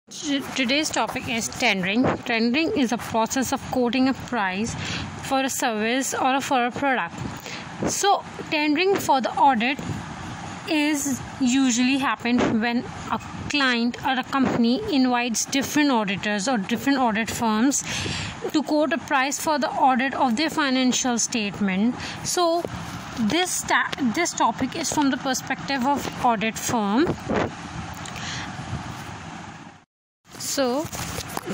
Today's topic is tendering. Tendering is a process of quoting a price for a service or for a product. So, tendering for the audit is usually happen when a client or a company invites different auditors or different audit firms to quote a price for the audit of their financial statement. So, this topic is from the perspective of audit firm. So,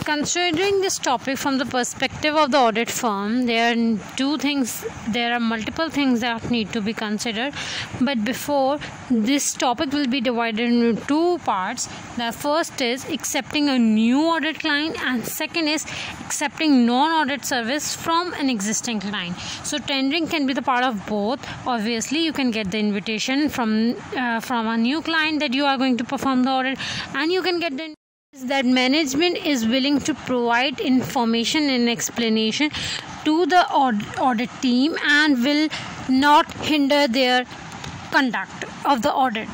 considering this topic from the perspective of the audit firm, there are multiple things that need to be considered. But before, this topic will be divided into two parts. The first is accepting a new audit client, and second is accepting non-audit service from an existing client. So, tendering can be the part of both. Obviously, you can get the invitation from a new client that you are going to perform the audit, and you can get the that management is willing to provide information and explanation to the audit team and will not hinder their conduct of the audit.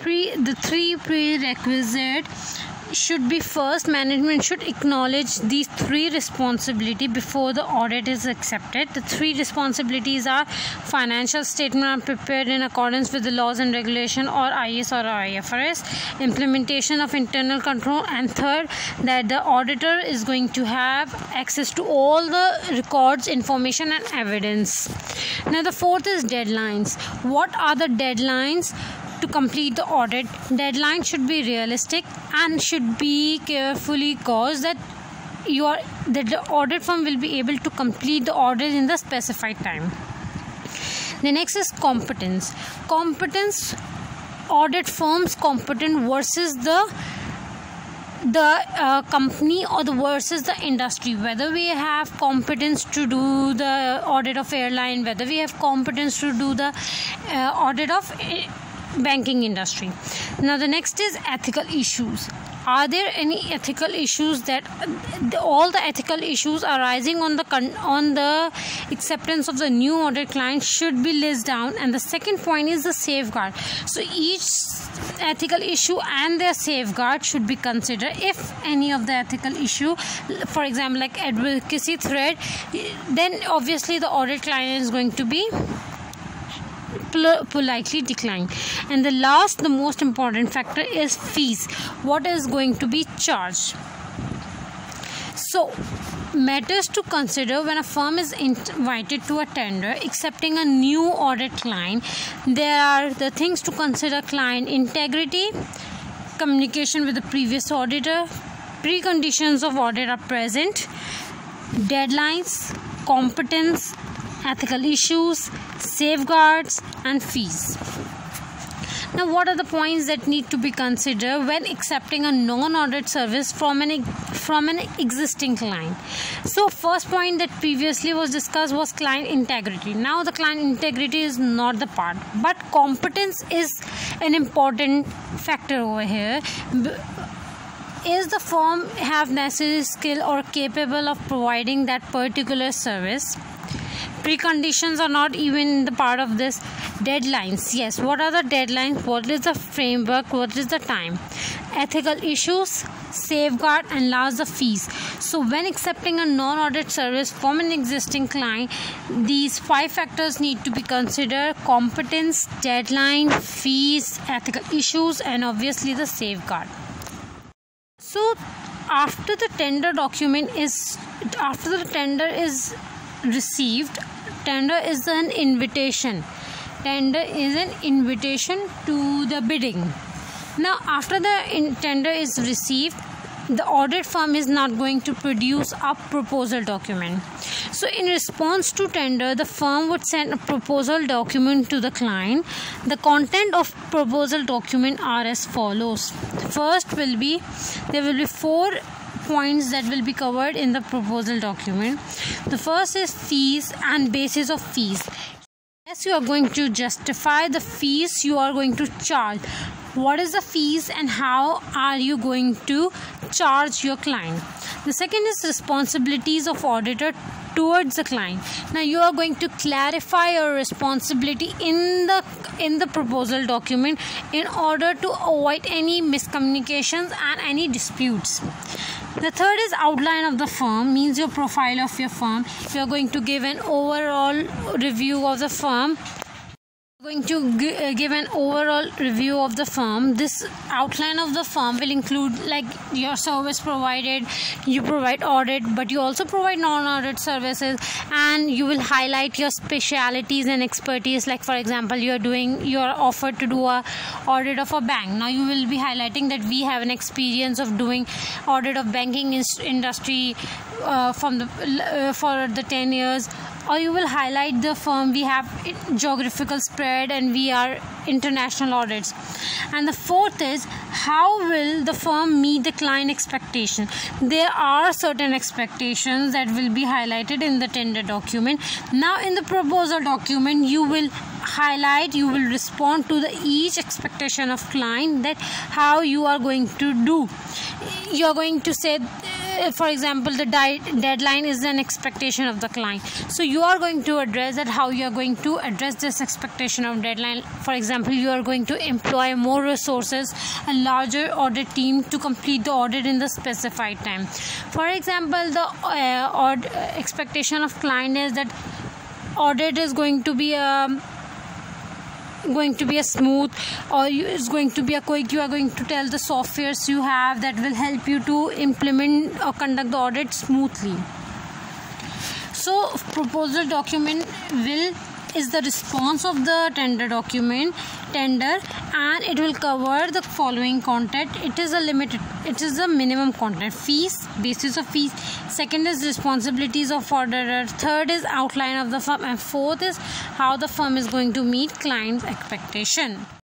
The three prerequisites should be: first, management should acknowledge these three responsibilities before the audit is accepted. The three responsibilities are: financial statement are prepared in accordance with the laws and regulation or IS or IFRS, implementation of internal control, and third, that the auditor is going to have access to all the records, information and evidence. Now the fourth is deadlines. What are the deadlines to complete the audit? Deadline should be realistic and should be carefully caused that the audit firm will be able to complete the audit in the specified time. The next is competence. Audit firms competent versus the company or versus the industry. Whether we have competence to do the audit of airline, whether we have competence to do the audit of banking industry. Now the next is ethical issues. Are there any ethical issues all the ethical issues arising on the acceptance of the new audit client should be listed down. And the second point is the safeguard. So each ethical issue and their safeguard should be considered. If any of the ethical issue, for example like advocacy threat, then obviously the audit client is going to be politely declined. And the most important factor is fees. What is going to be charged? So, matters to consider when a firm is invited to a tender accepting a new audit client. There are the things to consider: client integrity, communication with the previous auditor, preconditions of audit are present, deadlines, competence, ethical issues, safeguards and fees. Now, what are the points that need to be considered when accepting a non-audit service from an existing client? So, first point that previously was discussed was client integrity. Now, the client integrity is not the part, but competence is an important factor over here. Is the firm have necessary skill or capable of providing that particular service? Preconditions are not even the part of this. Deadlines, yes, what are the deadlines? What is the framework? What is the time? Ethical issues, safeguard, and last the fees. So when accepting a non-audit service from an existing client, these 5 factors need to be considered: competence, deadline, fees, ethical issues, and obviously the safeguard. So after the tender is received, tender is an invitation. Tender is an invitation to the bidding. Now, after the tender is received, the audit firm is not going to produce a proposal document. So, in response to tender, the firm would send a proposal document to the client. The content of proposal document are as follows. First there will be 4 points that will be covered in the proposal document. The first is fees and basis of fees. Yes, you are going to justify the fees you are going to charge. What is the fees and how are you going to charge your client? The second is responsibilities of auditor towards the client. Now you are going to clarify your responsibility in the proposal document in order to avoid any miscommunications and any disputes. The third is outline of the firm, means your profile of your firm. You are going to give an overall review of the firm. Give an overall review of the firm. This outline of the firm will include like your service provided. You provide audit, but you also provide non-audit services, and you will highlight your specialities and expertise. Like for example, you are offered to do a audit of a bank. Now you will be highlighting that we have an experience of doing audit of banking industry for the 10 years. Or you will highlight the firm, we have geographical spread and we are international audits. And the fourth is, how will the firm meet the client expectation? There are certain expectations that will be highlighted in the tender document. Now in the proposal document, you will respond to each expectation of client, that how you are going to do. You are going to say, for example, the deadline is an expectation of the client. So you are going to address that, how you are going to address this expectation of deadline. For example, you are going to employ more resources, a larger audit team to complete the audit in the specified time. For example, the expectation of client is that audit is going to be a smooth, or it's going to be a quick. You are going to tell the softwares you have that will help you to implement or conduct the audit smoothly. So proposal document is the response of the tender, and it will cover the following content. It is a minimum content: fees, basis of fees. Second is responsibilities of auditor. Third is outline of the firm, and fourth is how the firm is going to meet client's expectation.